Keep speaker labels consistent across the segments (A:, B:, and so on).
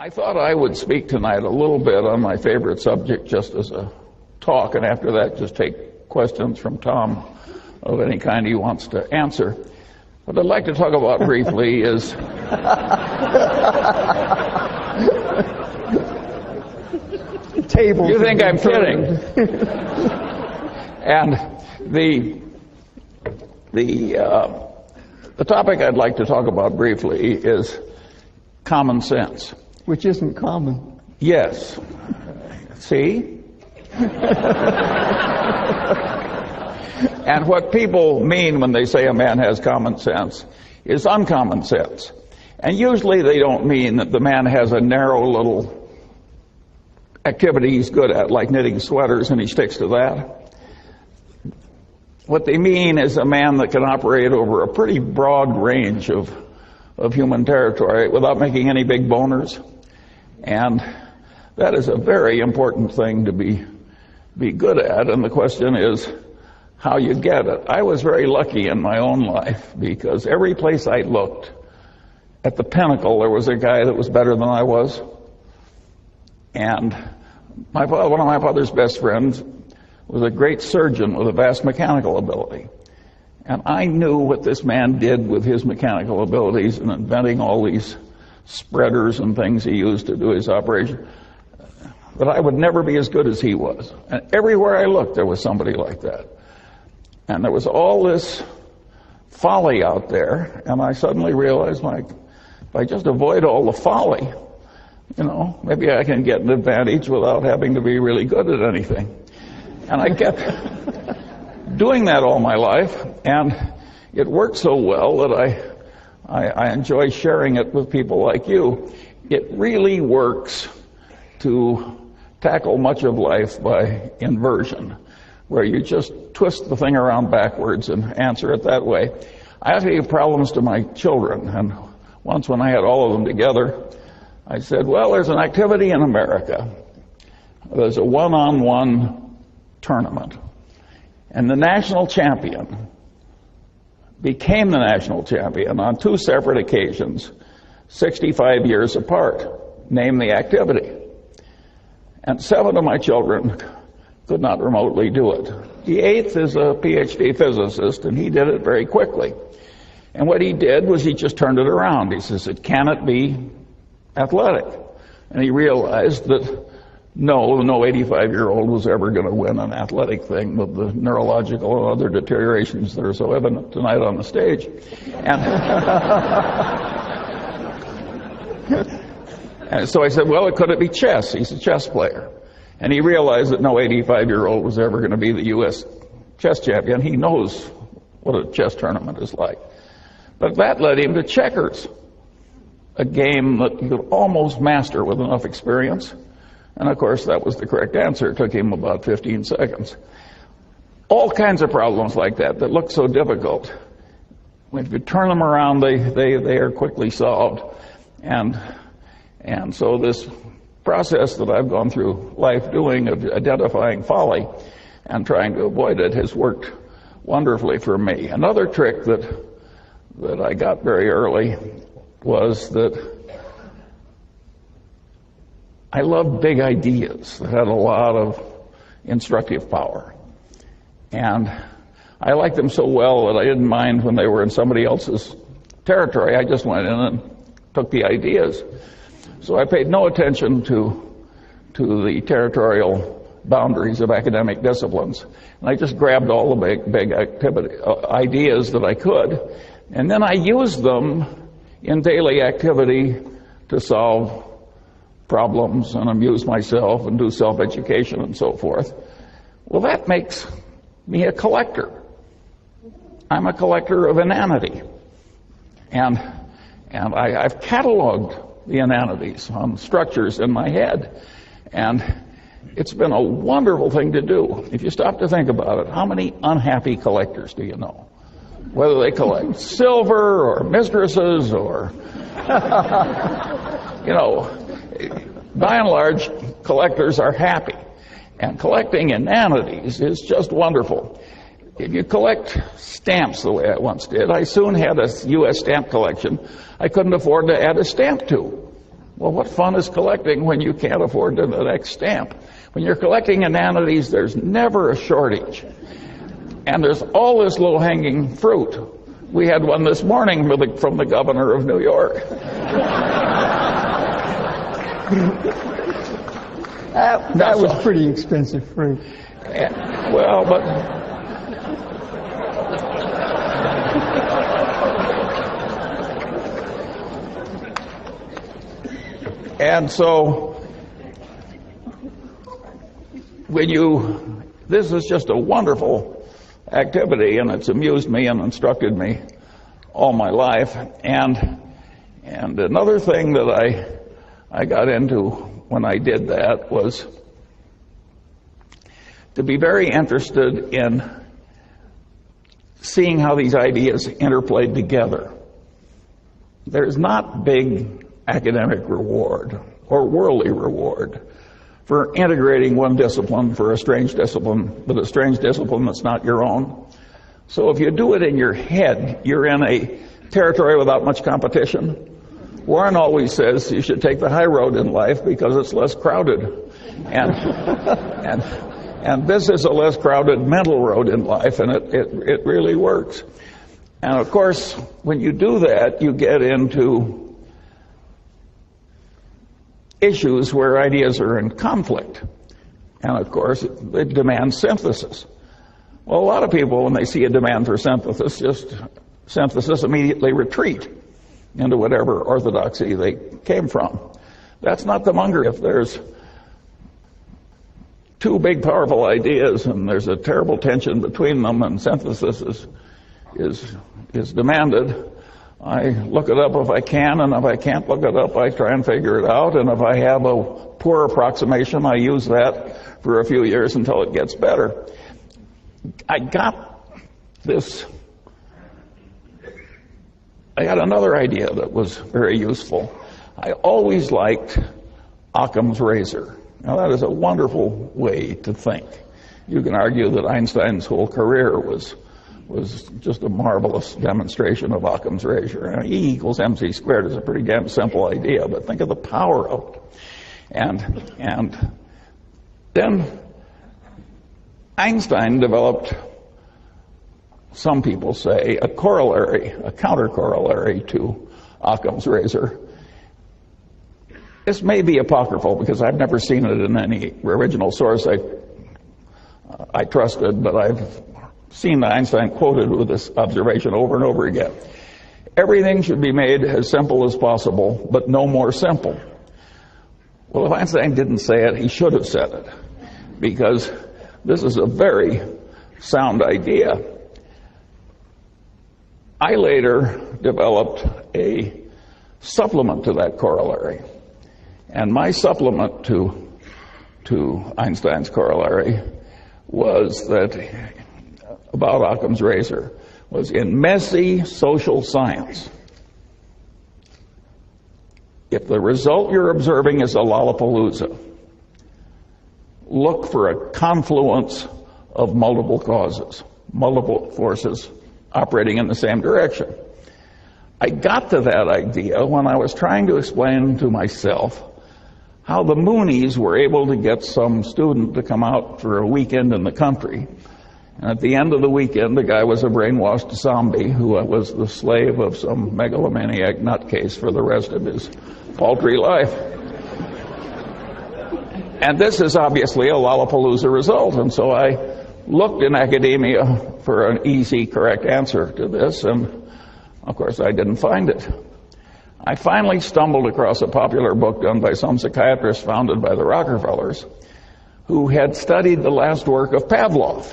A: I thought I would speak tonight a little bit on my favorite subject just as a talk, and after that just take questions from Tom of any kind he wants to answer. What I'd like to talk about briefly is you think I'm kidding? And the topic I'd like to talk about briefly is common sense.
B: Which isn't common.
A: Yes. See? And what people mean when they say a man has common sense is uncommon sense. And usually they don't mean that the man has a narrow little activity he's good at, like knitting sweaters, and he sticks to that. What they mean is a man that can operate over a pretty broad range of human territory without making any big boners. And that is a very important thing to be good at, and the question is how you get it. I was very lucky in my own life because every place I looked, at the pinnacle, there was a guy that was better than I was. And one of my father's best friends was a great surgeon with a vast mechanical ability. And I knew what this man did with his mechanical abilities and inventing all these spreaders and things he used to do his operation, that I would never be as good as he was. And everywhere I looked, there was somebody like that. And there was all this folly out there, and I suddenly realized, if I just avoid all the folly, maybe I can get an advantage without having to be really good at anything. And I kept doing that all my life, and it worked so well that I enjoy sharing it with people like you. It really works to tackle much of life by inversion, where you just twist the thing around backwards and answer it that way. I have to give problems to my children, and once when I had all of them together, I said, well, there's an activity in America. There's a one-on-one tournament, and the national champion became the national champion on two separate occasions, 65 years apart. Name the activity. And 7 of my children could not remotely do it. The 8th is a PhD physicist, and he did it very quickly. And what he did was he just turned it around. He says, can it be athletic? And he realized that no 85-year-old was ever going to win an athletic thing with the neurological and other deteriorations that are so evident tonight on the stage. And so I said, well, could it be chess? He's a chess player. And he realized that no 85-year-old was ever going to be the U.S. chess champion. He knows what a chess tournament is like. But that led him to checkers, a game that you could almost master with enough experience. And of course, that was the correct answer. It took him about 15 seconds. All kinds of problems like that look so difficult. If you turn them around, they are quickly solved. And so this process that I've gone through life doing of identifying folly and trying to avoid it has worked wonderfully for me. Another trick that I got very early was that I loved big ideas that had a lot of instructive power. And I liked them so well that I didn't mind when they were in somebody else's territory. I just went in and took the ideas. So I paid no attention to the territorial boundaries of academic disciplines. And I just grabbed all the big ideas that I could. And then I used them in daily activity to solve problems and amuse myself and do self-education and so forth. Well, that makes me a collector. I'm a collector of inanity. And I've cataloged the inanities on structures in my head. And it's been a wonderful thing to do. If you stop to think about it, how many unhappy collectors do you know? Whether they collect silver or mistresses or, by and large, collectors are happy. And collecting inanities is just wonderful. If you collect stamps the way I once did, I soon had a U.S. stamp collection I couldn't afford to add a stamp to. Well, what fun is collecting when you can't afford the next stamp? When you're collecting inanities, there's never a shortage. And there's all this low-hanging fruit. We had one this morning from the governor of New York.
B: That was pretty expensive fruit.
A: Well, but and so this is just a wonderful activity, and it's amused me and instructed me all my life. And another thing that I got into when I did that was to be very interested in seeing how these ideas interplayed together. There's not big academic reward or worldly reward for integrating one discipline for a strange discipline with a strange discipline that's not your own. So if you do it in your head, you're in a territory without much competition. Warren always says you should take the high road in life because it's less crowded. And this is a less crowded mental road in life, and it really works. And of course, when you do that, you get into issues where ideas are in conflict. And of course, it demands synthesis. Well, a lot of people, when they see a demand for synthesis, immediately retreat into whatever orthodoxy they came from. That's not the Munger. If there's two big, powerful ideas and there's a terrible tension between them and synthesis is demanded, I look it up if I can, and if I can't look it up, I try and figure it out. And if I have a poor approximation, I use that for a few years until it gets better. I got another idea that was very useful. I always liked Occam's razor. Now, that is a wonderful way to think. You can argue that Einstein's whole career was just a marvelous demonstration of Occam's razor. E equals mc squared is a pretty damn simple idea, but think of the power of it. And then Einstein developed, some people say, a counter-corollary to Occam's razor. This may be apocryphal because I've never seen it in any original source I trusted, but I've seen Einstein quoted with this observation over and over again. Everything should be made as simple as possible, but no more simple. Well, if Einstein didn't say it, he should have said it, because this is a very sound idea. I later developed a supplement to that corollary. And my supplement to Einstein's corollary was that, about Occam's razor, was in messy social science, if the result you're observing is a Lollapalooza, look for a confluence of multiple causes, multiple forces operating in the same direction. I got to that idea when I was trying to explain to myself how the Moonies were able to get some student to come out for a weekend in the country. And at the end of the weekend, the guy was a brainwashed zombie who was the slave of some megalomaniac nutcase for the rest of his paltry life. And this is obviously a Lollapalooza result. And so I looked in academia for an easy, correct answer to this, and of course I didn't find it. I finally stumbled across a popular book done by some psychiatrist founded by the Rockefellers, who had studied the last work of Pavlov.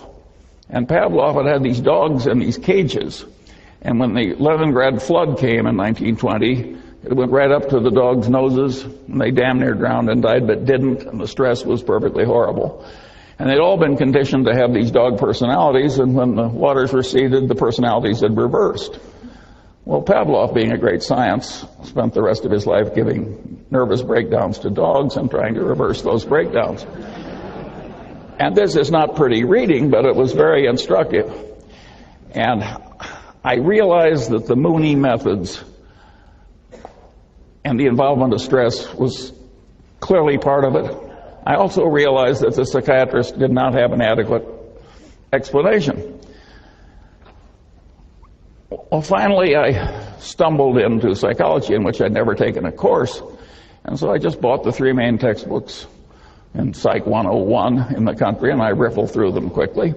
A: And Pavlov had these dogs in these cages. And when the Leningrad flood came in 1920, it went right up to the dogs' noses, and they damn near drowned and died, but didn't, and the stress was perfectly horrible. And they'd all been conditioned to have these dog personalities, and when the waters receded, the personalities had reversed. Well, Pavlov, being a great science, spent the rest of his life giving nervous breakdowns to dogs and trying to reverse those breakdowns. And this is not pretty reading, but it was very instructive. And I realized that the Mooney methods and the involvement of stress was clearly part of it. I also realized that the psychiatrist did not have an adequate explanation. Well, finally, I stumbled into psychology, in which I'd never taken a course, and so I just bought the 3 main textbooks in Psych 101 in the country, and I riffled through them quickly.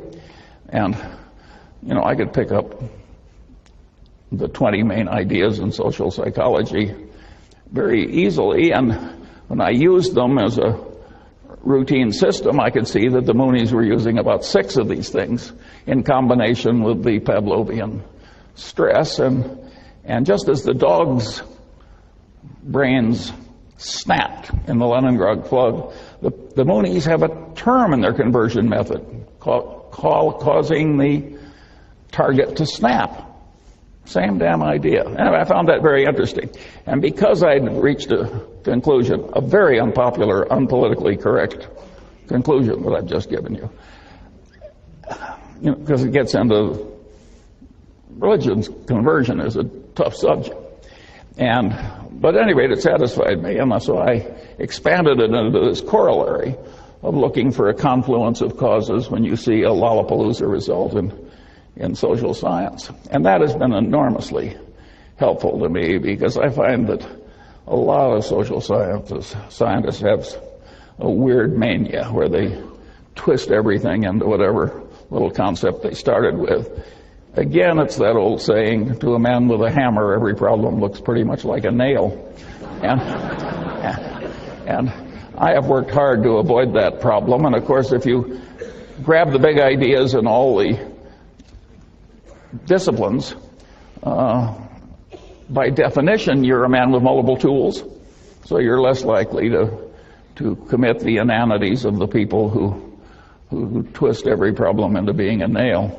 A: And, you know, I could pick up the 20 main ideas in social psychology very easily, and when I used them as a routine system, I could see that the Moonies were using about 6 of these things in combination with the Pavlovian stress, and just as the dog's brains snapped in the Leningrad flood, the Moonies have a term in their conversion method causing the target to snap. Same damn idea. And I found that very interesting. And because I'd reached a conclusion, a very unpopular, unpolitically correct conclusion that I've just given you, because it gets into religion's conversion is a tough subject. But at any rate, it satisfied me, and so I expanded it into this corollary of looking for a confluence of causes when you see a Lollapalooza result in social science. And that has been enormously helpful to me, because I find that a lot of social scientists have a weird mania where they twist everything into whatever little concept they started with. Again, it's that old saying, to a man with a hammer, every problem looks pretty much like a nail. And I have worked hard to avoid that problem. And of course, if you grab the big ideas in all the disciplines, by definition, you're a man with multiple tools. So you're less likely to commit the inanities of the people who twist every problem into being a nail.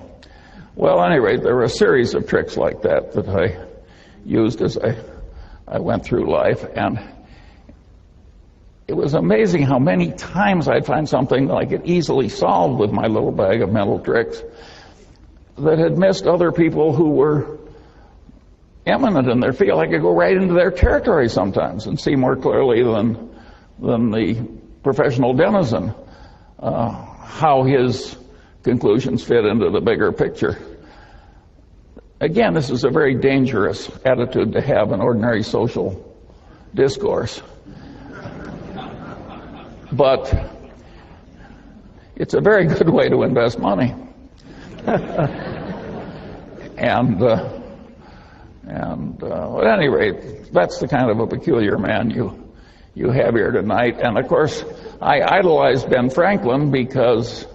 A: Well, at any rate, there were a series of tricks like that I used as I went through life, and it was amazing how many times I'd find something that I could easily solve with my little bag of mental tricks that had missed other people who were eminent in their field. I could go right into their territory sometimes and see more clearly than the professional denizen how his conclusions fit into the bigger picture. Again, this is a very dangerous attitude to have in ordinary social discourse. But it's a very good way to invest money. And at any rate, that's the kind of a peculiar man you have here tonight. And of course, I idolized Ben Franklin because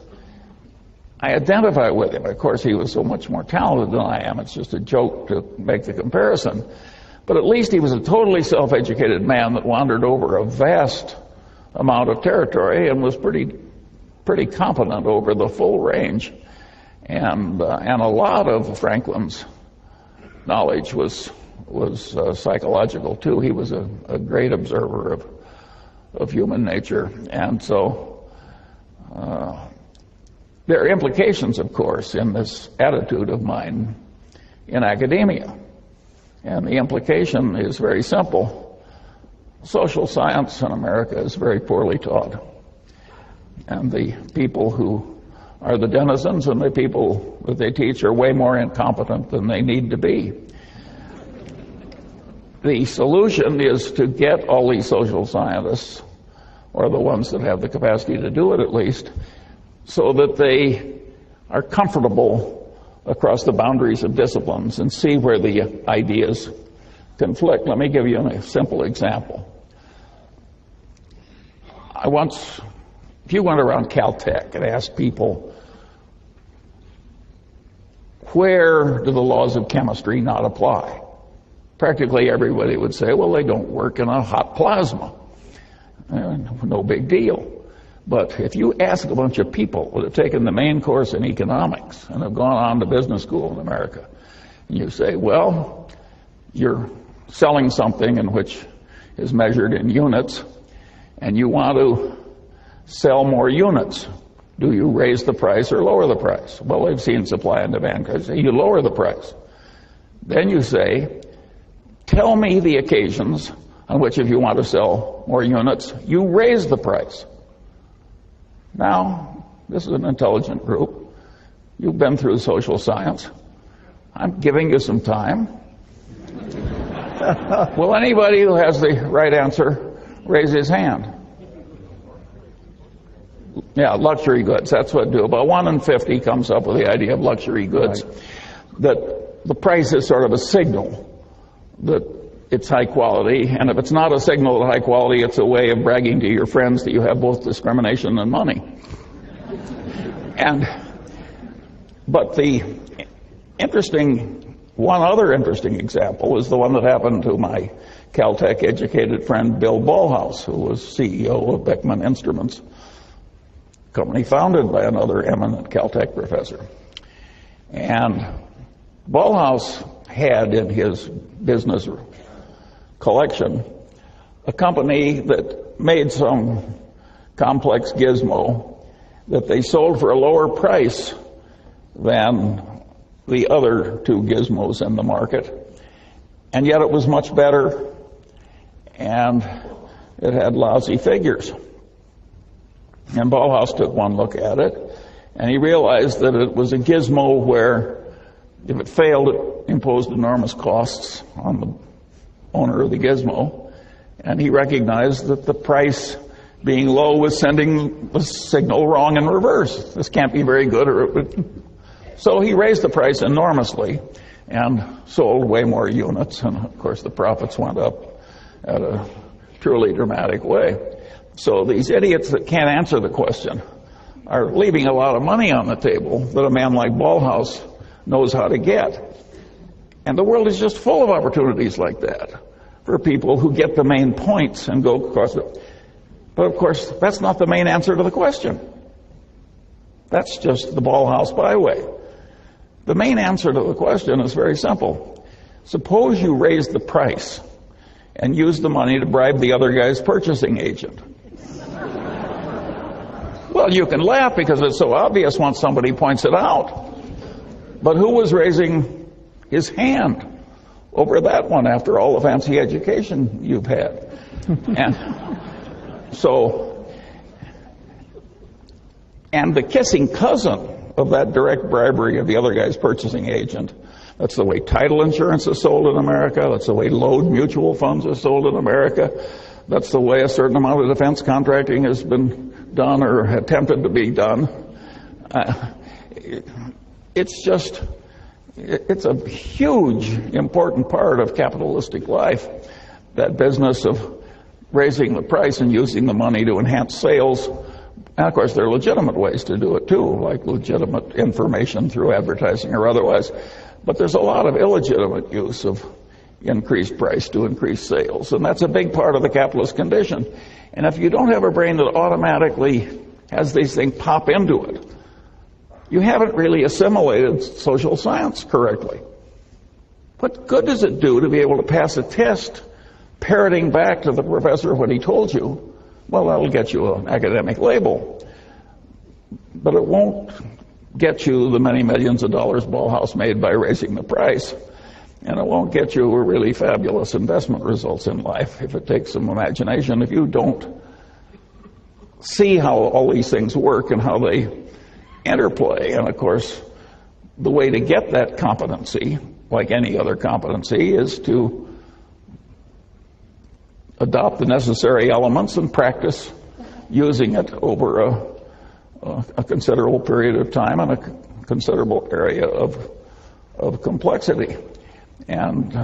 A: I identify with him. Of course, he was so much more talented than I am. It's just a joke to make the comparison. But at least he was a totally self-educated man that wandered over a vast amount of territory and was pretty competent over the full range. And a lot of Franklin's knowledge was psychological too. He was a great observer of human nature. And so there are implications, of course, in this attitude of mine in academia. And the implication is very simple. Social science in America is very poorly taught. And the people who are the denizens and the people that they teach are way more incompetent than they need to be. The solution is to get all these social scientists, or the ones that have the capacity to do it at least, so that they are comfortable across the boundaries of disciplines and see where the ideas conflict. Let me give you a simple example. If you went around Caltech and asked people, where do the laws of chemistry not apply? Practically everybody would say, well, they don't work in a hot plasma. No big deal. But if you ask a bunch of people that have taken the main course in economics and have gone on to business school in America, and you say, well, you're selling something in which is measured in units, and you want to sell more units. Do you raise the price or lower the price? Well, they've seen supply and demand. You lower the price. Then you say, tell me the occasions on which if you want to sell more units, you raise the price. Now, this is an intelligent group. You've been through social science. I'm giving you some time. Will anybody who has the right answer raise his hand? Yeah, luxury goods. That's what do. About 1 in 50 comes up with the idea of luxury goods. Right. That the price is sort of a signal that it's high quality, and if it's not a signal of high quality, it's a way of bragging to your friends that you have both discrimination and money. But one other interesting example is the one that happened to my Caltech educated friend Bill Ballhaus, who was CEO of Beckman Instruments, a company founded by another eminent Caltech professor. And Ballhaus had in his business collection a company that made some complex gizmo that they sold for a lower price than the other two gizmos in the market, and yet it was much better, and it had lousy figures. And Ballhaus took one look at it, and he realized that it was a gizmo where if it failed, it imposed enormous costs on the owner of the gizmo, and he recognized that the price being low was sending the signal wrong in reverse. This can't be very good, or it would. So he raised the price enormously and sold way more units, and of course the profits went up at a truly dramatic way. So these idiots that can't answer the question are leaving a lot of money on the table that a man like Ballhaus knows how to get. And the world is just full of opportunities like that for people who get the main points and go across it. But of course, that's not the main answer to the question. That's just the Ballhaus byway. The main answer to the question is very simple. Suppose you raise the price and use the money to bribe the other guy's purchasing agent. Well, you can laugh because it's so obvious once somebody points it out. But who was raising his hand over that one after all the fancy education you've had? And the kissing cousin of that direct bribery of the other guy's purchasing agent, that's the way title insurance is sold in America, that's the way load mutual funds are sold in America, that's the way a certain amount of defense contracting has been done or attempted to be done. It's a huge, important part of capitalistic life, that business of raising the price and using the money to enhance sales. And of course, there are legitimate ways to do it too, like legitimate information through advertising or otherwise. But there's a lot of illegitimate use of increased price to increase sales, and that's a big part of the capitalist condition. And if you don't have a brain that automatically has these things pop into it, you haven't really assimilated social science correctly. What good does it do to be able to pass a test parroting back to the professor what he told you? Well, that'll get you an academic label, but it won't get you the many millions of dollars Ballhaus made by raising the price, and it won't get you really fabulous investment results in life if it takes some imagination. If you don't see how all these things work and how they interplay, and of course, the way to get that competency, like any other competency, is to adopt the necessary elements and practice using it over a considerable period of time and a considerable area of complexity. And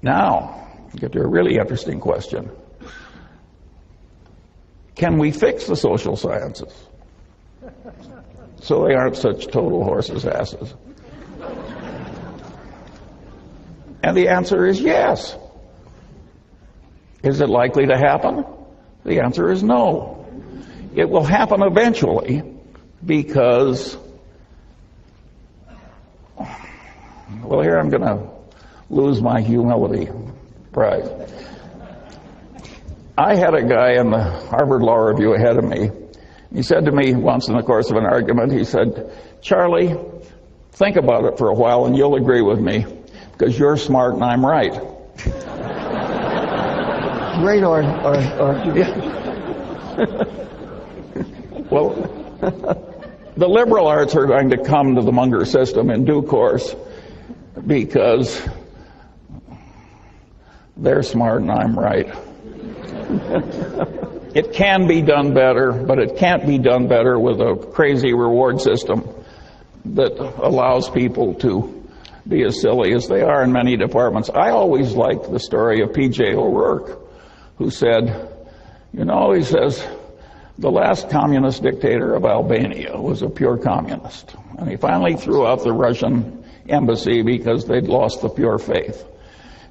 A: now, get to a really interesting question. Can we fix the social sciences so they aren't such total horses' asses? And the answer is yes. Is it likely to happen? The answer is no. It will happen eventually because, well, here I'm going to lose my humility prize. I had a guy in the Harvard Law Review ahead of me. He said to me once in the course of an argument, he said, "Charlie, think about it for a while and you'll agree with me because you're smart and I'm right."
B: Great or
A: Well, the liberal arts are going to come to the Munger system in due course because they're smart and I'm right. It can be done better, but it can't be done better with a crazy reward system that allows people to be as silly as they are in many departments. I always liked the story of P.J. O'Rourke, who said, he says, the last communist dictator of Albania was a pure communist. And he finally threw out the Russian embassy because they'd lost the pure faith.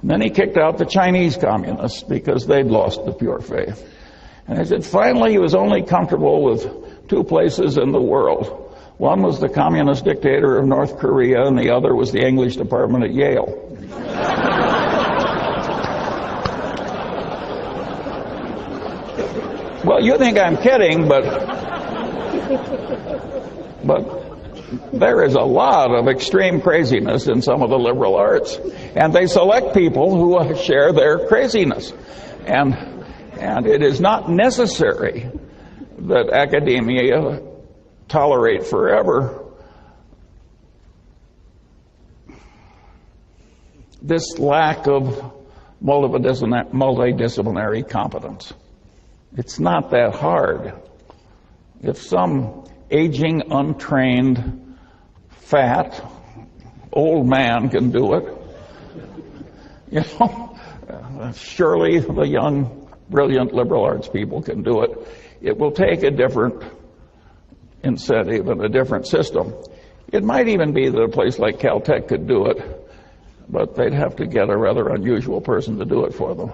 A: And then he kicked out the Chinese communists because they'd lost the pure faith. And he said finally he was only comfortable with two places in the world. One was the communist dictator of North Korea, and the other was the English department at Yale. Well, you think I'm kidding, but there is a lot of extreme craziness in some of the liberal arts, and they select people who share their craziness. And it is not necessary that academia tolerate forever this lack of multidisciplinary competence. It's not that hard. If some aging, untrained, fat, old man can do it, surely the young, brilliant liberal arts people can do it. It will take a different incentive and a different system. It might even be that a place like Caltech could do it, but they'd have to get a rather unusual person to do it for them.